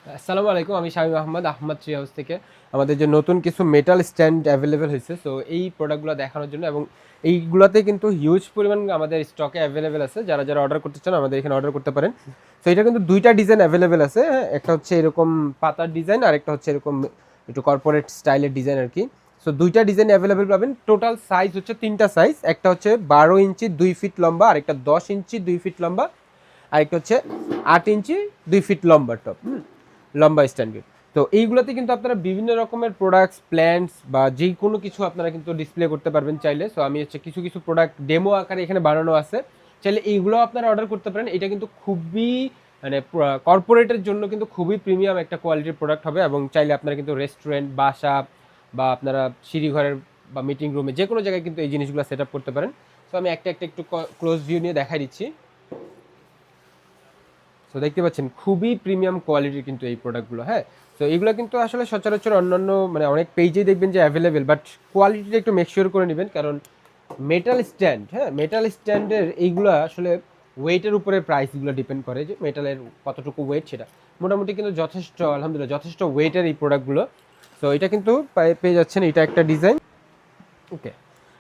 আসসালামু আলাইকুম, আমি শামীম আহমদ আহমদ ট্রি হাউস থেকে। আমাদের যে নতুন কিছু মেটাল স্ট্যান্ড অ্যাভেলেবেল হয়েছে, সো এই প্রোডাক্টগুলো দেখানোর জন্য, এবং এইগুলোতে কিন্তু হিউজ পরিমাণ আমাদের স্টকে অ্যাভেলেবেল আছে। যারা যারা অর্ডার করতে চান আমাদের এখানে অর্ডার করতে পারেন। তো এটা কিন্তু দুইটা ডিজাইন অ্যাভেলেবেল আছে, হ্যাঁ, একটা হচ্ছে এরকম পাতার ডিজাইন আর একটা হচ্ছে এরকম একটু কর্পোরেট স্টাইলের ডিজাইন আর কি। সো দুইটা ডিজাইন অ্যাভেলেবেল পাবেন। টোটাল সাইজ হচ্ছে তিনটা সাইজ, একটা হচ্ছে 12 ইঞ্চি 2 ফিট লম্বা, আর একটা 10 ইঞ্চি 2 ফিট লম্বা, আর একটা হচ্ছে 8 ইঞ্চি 2 ফিট লম্বা টপ, লম্বা স্ট্যান্ডার্ড। তো এইগুলোতে কিন্তু আপনারা বিভিন্ন রকমের প্রোডাক্টস, প্ল্যান্টস বা যে কোনো কিছু আপনারা কিন্তু ডিসপ্লে করতে পারবেন চাইলে। সো আমি হচ্ছে কিছু কিছু প্রোডাক্ট ডেমো আকারে এখানে বানানো আছে, চাইলে এইগুলো আপনারা অর্ডার করতে পারেন। এটা কিন্তু খুবই মানে কর্পোরেটের জন্য কিন্তু খুবই প্রিমিয়াম একটা কোয়ালিটির প্রোডাক্ট হবে, এবং চাইলে আপনারা কিন্তু রেস্টুরেন্ট, বাসা বা আপনারা সিঁড়িঘরের বা মিটিং রুমে যে কোনো জায়গায় কিন্তু এই জিনিসগুলো সেট আপ করতে পারেন। তো আমি একটা একটা একটু ক্লোজ ভিউ নিয়ে দেখাই দিচ্ছি। সো দেখতে পাচ্ছেন খুবই প্রিমিয়াম কোয়ালিটির কিন্তু এই প্রোডাক্টগুলো, হ্যাঁ। তো এগুলো কিন্তু আসলে সচরাচর অন্যান্য মানে অনেক পেজেই দেখবেন যে অ্যাভেলেবেল, বাট কোয়ালিটিটা একটু মেকশিওর করে নেবেন, কারণ মেটাল স্ট্যান্ড, হ্যাঁ, মেটাল স্ট্যান্ডের এইগুলো আসলে ওয়েটের উপরে প্রাইসগুলো ডিপেন্ড করে, যে মেটালের কতটুকু ওয়েট সেটা। মোটামুটি কিন্তু যথেষ্ট, আলহামদুলিল্লাহ যথেষ্ট ওয়েটের এই প্রোডাক্টগুলো। তো এটা কিন্তু পেয়ে যাচ্ছেন, এটা একটা ডিজাইন। ওকে,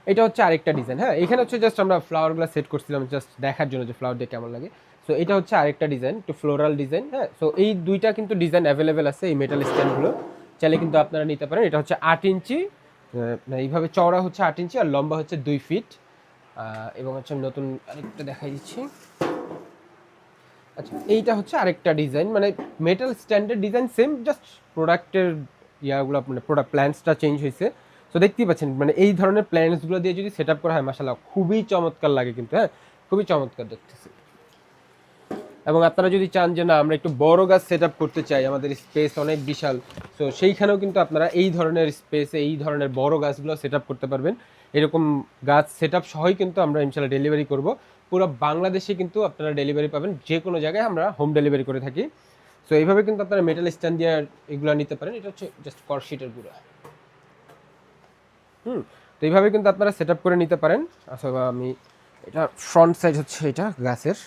এটা হচ্ছে আরেকটা ডিজাইন, হ্যাঁ। এখানে হচ্ছে জাস্ট আমরা ফ্লাওয়ারগুলো সেট করছিলাম জাস্ট দেখার জন্য যে ফ্লাওয়ার দিয়ে কেমন লাগে। সো এটা হচ্ছে আরেকটা ডিজাইন, একটু ফ্লোরাল ডিজাইন, হ্যাঁ। সো এই দুইটা কিন্তু ডিজাইন অ্যাভেলেবেল আছে এই মেটাল স্ট্যান্ডগুলো, চাইলে কিন্তু আপনারা নিতে পারেন। এটা হচ্ছে 8 ইঞ্চি, এইভাবে চওড়া হচ্ছে 8 ইঞ্চি আর লম্বা হচ্ছে 2 ফিট। এবং হচ্ছে আমি নতুন আরেকটা দেখাই দিচ্ছি। আচ্ছা, এইটা হচ্ছে আরেকটা ডিজাইন, মানে metal standard design same, just প্রোডাক্টের ইয়াগুলো মানে প্রোডাক্ট প্ল্যান্সটা চেঞ্জ হয়েছে। সো দেখতেই পাচ্ছেন, মানে এই ধরনের প্ল্যান্সগুলো দিয়ে যদি সেট আপ করা হয় মাশাআল্লাহ খুবই চমৎকার লাগে কিন্তু, হ্যাঁ, খুবই চমৎকার দেখতেছি। এবং আপনারা যদি চান যে না আমরা একটু বড় গাছ সেট আপ করতে চাই, আমাদের স্পেস অনেক বিশাল, তো সেইখানেও কিন্তু আপনারা এই ধরনের স্পেসে এই ধরনের বড় গাছগুলো সেট আপ করতে পারবেন। এরকম গাছ সেট আপ সহই কিন্তু আমরা ইনশাল্লাহ ডেলিভারি করব। পুরো বাংলাদেশে কিন্তু আপনারা ডেলিভারি পাবেন, যে কোনো জায়গায় আমরা হোম ডেলিভারি করে থাকি। সো এইভাবে কিন্তু আপনারা মেটাল স্ট্যান্ড দিয়ে এগুলো নিতে পারেন। এটা হচ্ছে জাস্ট কর্কশিটের গুঁড়া। তো এইভাবে কিন্তু আপনারা সেট আপ করে নিতে পারেন। অথবা আমি এটা ফ্রন্ট সাইড হচ্ছে এটা গাছের।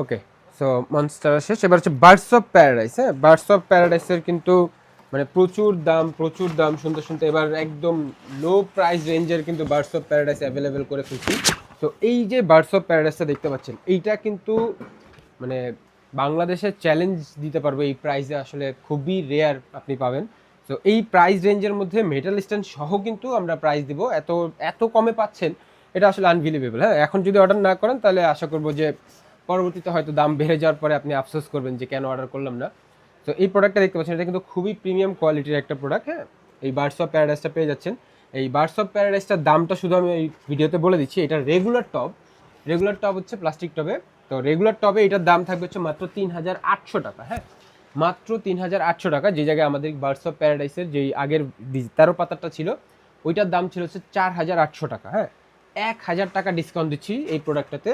ওকে, সো মনস্টার শেষ, এবার হচ্ছে বার্ডস অফ প্যারাডাইস। হ্যাঁ, বার্ডস অফ প্যারাডাইসের কিন্তু মানে প্রচুর দাম, প্রচুর দাম শুনতে শুনতে এবার একদম লো প্রাইস রেঞ্জের কিন্তু বার্ডস অফ প্যারাডাইস অ্যাভেলেবেল করে ফেলছি। তো এই যে বার্ডস অফ প্যারাডাইসটা দেখতে পাচ্ছেন, এইটা কিন্তু মানে বাংলাদেশে চ্যালেঞ্জ দিতে পারবো, এই প্রাইসে আসলে খুবই রেয়ার আপনি পাবেন। তো এই প্রাইস রেঞ্জের মধ্যে মেটাল স্ট্যান্ড সহ কিন্তু আমরা প্রাইস দিব, এত এত কমে পাচ্ছেন, এটা আসলে আনবিলিভেবল। হ্যাঁ, এখন যদি অর্ডার না করেন তাহলে আশা করবো যে পরবর্তীতে হয়তো দাম বেড়ে যাওয়ার পরে আপনি আফসোস করবেন যে কেন অর্ডার করলাম না। তো এই প্রোডাক্টটা দেখতে পাচ্ছেন, এটা কিন্তু খুবই প্রিমিয়াম কোয়ালিটির একটা প্রোডাক্ট, হ্যাঁ। এই বার্ডস অফ প্যারাডাইসটা পেয়ে যাচ্ছেন। এই বার্ডস অফ প্যারাডাইসটার দামটা শুধু আমি এই ভিডিওতে বলে দিচ্ছি। এটা রেগুলার টব, রেগুলার টব হচ্ছে প্লাস্টিক টবে। তো রেগুলার টবে এটার দাম থাকবে হচ্ছে মাত্র 3800 টাকা, হ্যাঁ, মাত্র 3800 টাকা। যে জায়গায় আমাদের বার্ডস অফ প্যারাডাইসের যেই আগের 13 পাতাটা ছিল ওইটার দাম ছিল হচ্ছে 4800 টাকা, হ্যাঁ। 1000 টাকা ডিসকাউন্ট দিচ্ছি এই প্রোডাক্টটাতে।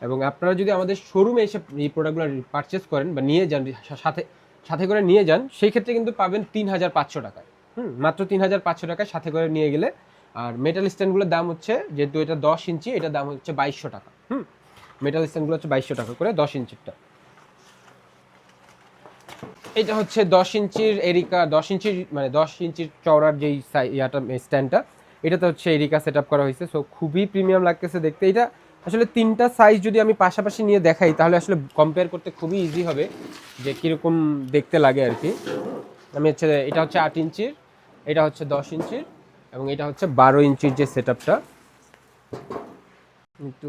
এবং আপনারা যদি আমাদের শোরুমে এসে এই প্রোডাক্টগুলো পারচেস করেন বা নিয়ে যান, সাথে সাথে করে নিয়ে যান, সেই ক্ষেত্রে কিন্তু পাবেন 3500 টাকায়। মাত্র 3500 টাকায় সাথে করে নিয়ে গেলে। আর মেটাল স্ট্যান্ডগুলোর দাম হচ্ছে, যেহেতু এটা 10 ইঞ্চি, এটার দাম হচ্ছে 2200 টাকা। মেটাল স্ট্যান্ডগুলো হচ্ছে 2200 টাকা করে 10 ইঞ্চিরটা। এটা হচ্ছে 10 ইঞ্চির এরিকা, 10 ইঞ্চির মানে 10 ইঞ্চির চওড়ার যেই ইয়াটা স্ট্যান্ডটা, এটাতে হচ্ছে এরিকা সেট আপ করা হয়েছে। সো খুবই প্রিমিয়াম লাগতেছে দেখতে। এটা আসলে তিনটা সাইজ যদি আমি পাশাপাশি নিয়ে দেখাই তাহলে আসলে কম্পেয়ার করতে খুবই ইজি হবে যে কীরকম দেখতে লাগে আর কি। আমি হচ্ছে, এটা হচ্ছে 8 ইঞ্চির, এটা হচ্ছে 10 ইঞ্চির, এবং এটা হচ্ছে 12 ইঞ্চির যে সেট আপটা। কিন্তু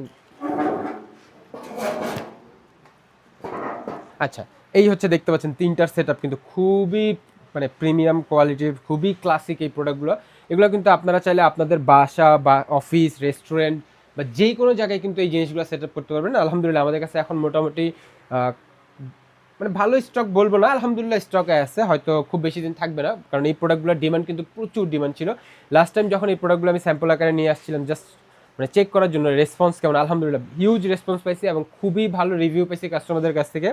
আচ্ছা, এই হচ্ছে দেখতে পাচ্ছেন তিনটার সেট আপ কিন্তু খুবই মানে প্রিমিয়াম কোয়ালিটির, খুবই ক্লাসিক এই প্রোডাক্টগুলো। এগুলো কিন্তু আপনারা চাইলে আপনাদের বাসা বা অফিস, রেস্টুরেন্ট বা যে কোনো জায়গায় কিন্তু এই জিনিসগুলো সেট আপ করতে পারবেন। আলহামদুলিল্লাহ আমাদের কাছে এখন মোটামুটি মানে ভালো স্টক বলবো না, আলহামদুলিল্লাহ স্টকে আছে, হয়তো খুব বেশি দিন থাকবে না, কারণ এই প্রোডাক্টগুলোর ডিমান্ড কিন্তু প্রচুর ডিমান্ড ছিল। লাস্ট টাইম যখন এই প্রোডাক্টগুলো আমি স্যাম্পল আকারে নিয়ে আসছিলাম জাস্ট মানে চেক করার জন্য রেসপন্স কেমন, আলহামদুলিল্লাহ হিউজ রেসপন্স পাইছি এবং খুবই ভালো রিভিউ পাইছি কাস্টমারদের কাছ থেকে।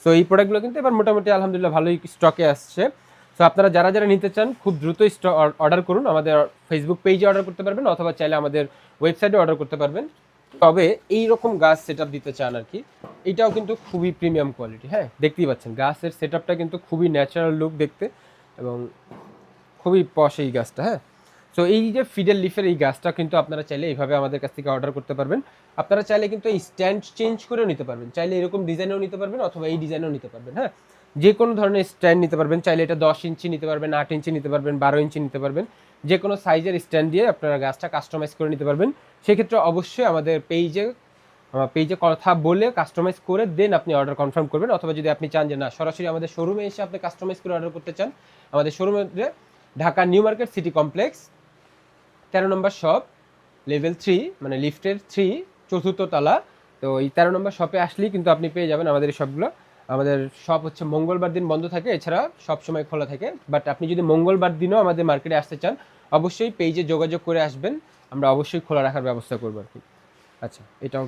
সো এই প্রোডাক্টগুলো কিন্তু এবার মোটামুটি আলহামদুলিল্লাহ ভালোই স্টকে আসছে। সো আপনারা যারা যারা নিতে চান খুব দ্রুত অর্ডার করুন। আমাদের ফেসবুক পেজে অর্ডার করতে পারবেন, অথবা চাইলে আমাদের ওয়েবসাইটে অর্ডার করতে পারবেন। তবে এই রকম গাছ সেটআপ দিতে চান আর কি, এটাও কিন্তু খুবই প্রিমিয়াম কোয়ালিটি। হ্যাঁ, দেখতেই পাচ্ছেন গাছের সেটআপটা কিন্তু খুবই ন্যাচারাল লুক দেখতে এবং খুবই পশ এই গাছটা। হ্যাঁ, সো এই যে ফিডেল লিফের এই গাছটা কিন্তু আপনারা চাইলে এইভাবে আমাদের কাছ থেকে অর্ডার করতে পারবেন। আপনারা চাইলে কিন্তু এই স্ট্যান্ড চেঞ্জ করেও নিতে পারবেন, চাইলে এরকম ডিজাইনেও নিতে পারবেন অথবা এই ডিজাইনেও নিতে পারবেন। হ্যাঁ, যে কোনো ধরনের স্ট্যান্ড নিতে পারবেন, চাইলে এটা 10 ইঞ্চি নিতে পারবেন, 8 ইঞ্চি নিতে পারবেন, 12 ইঞ্চি নিতে পারবেন, যে কোনো সাইজের স্ট্যান্ড দিয়ে আপনারা গাছটা কাস্টমাইজ করে নিতে পারবেন। সেক্ষেত্রে অবশ্যই আমাদের পেজে কথা বলে কাস্টমাইজ করে দেন আপনি অর্ডার কনফার্ম করবেন। অথবা যদি আপনি চান যে না সরাসরি আমাদের শোরুমে এসে আপনি কাস্টমাইজ করে অর্ডার করতে চান, আমাদের শোরুমে Dhaka new market city complex 13 নম্বর শপ, লেভেল 3 মানে লিফটের 3, চতুর্থ তলা। তো এই 13 নম্বর শপে আসলেই কিন্তু আপনি পেয়ে যাবেন আমাদের এই সবগুলো। আমাদের শপ হচ্ছে মঙ্গলবার দিন বন্ধ থাকে, এছাড়া সব সময় খোলা থাকে। বাট আপনি যদি মঙ্গলবার দিনও আমাদের মার্কেটে আসতে চান, অবশ্যই পেজে যোগাযোগ করে আসবেন, আমরা অবশ্যই খোলা রাখার ব্যবস্থা করবো আর কি। আচ্ছা, এটাও